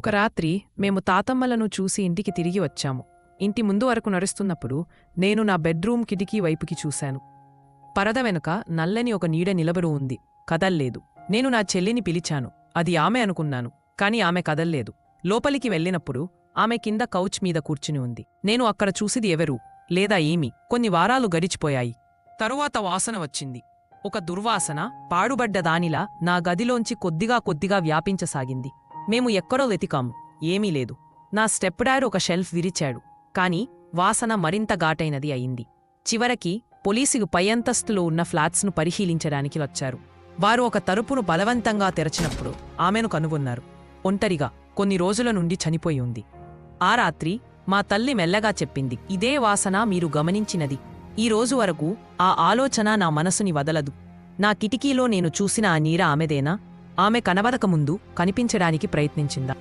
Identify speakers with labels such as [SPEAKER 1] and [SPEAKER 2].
[SPEAKER 1] ఒక రాత్రి మేము తాతమ్మలను చూసి ఇంటికి తిరిగి వచ్చాము. ఇంటి ముందు వరకు నడుస్తున్నప్పుడు నేను నా బెడ్రూమ్ కిటికీ వైపుకి చూశాను. పరద వెనుక నల్లని ఒక నీడ నిలబడి ఉంది, కదల్లేదు. నేను నా చెల్లిని పిలిచాను. అది ఆమె అనుకున్నాను, కాని ఆమె కదల్లేదు. లోపలికి వెళ్ళినప్పుడు ఆమె కింద కౌచ్ మీద కూర్చుని ఉంది. నేను అక్కడ చూసిది ఎవరు లేదా ఏమి. కొన్ని వారాలు గడిచిపోయాయి. తరువాత వాసన వచ్చింది. ఒక దుర్వాసన పాడుబడ్డ దానిలా నా గదిలోంచి కొద్దిగా వ్యాపించసాగింది. మేము ఎక్కడో వెతికాము, ఏమీ లేదు. నా స్టెప్ డాడ్ ఒక షెల్ఫ్ విరిచాడు, కాని వాసన మరింత ఘాటైనది అయింది. చివరికి పోలీసులు పై అంతస్తులో ఉన్న ఫ్లాట్స్ను పరిశీలించడానికి వచ్చారు. వారు ఒక తలుపును బలవంతంగా తెరచినప్పుడు ఆమెను కనుగొన్నారు. ఒంటరిగా కొన్ని రోజుల నుండి చనిపోయి ఉంది. ఆ రాత్రి మా తల్లి మెల్లగా చెప్పింది, ఇదే వాసన మీరు గమనించినది. ఈ రోజు వరకు ఆ ఆలోచన నా మనసుని వదలదు. నా కిటికీలో నేను చూసిన ఆ నీడ ఆమెదేనా? ఆమె కనబడకముందు కనిపించడానికి ప్రయత్నించిందా?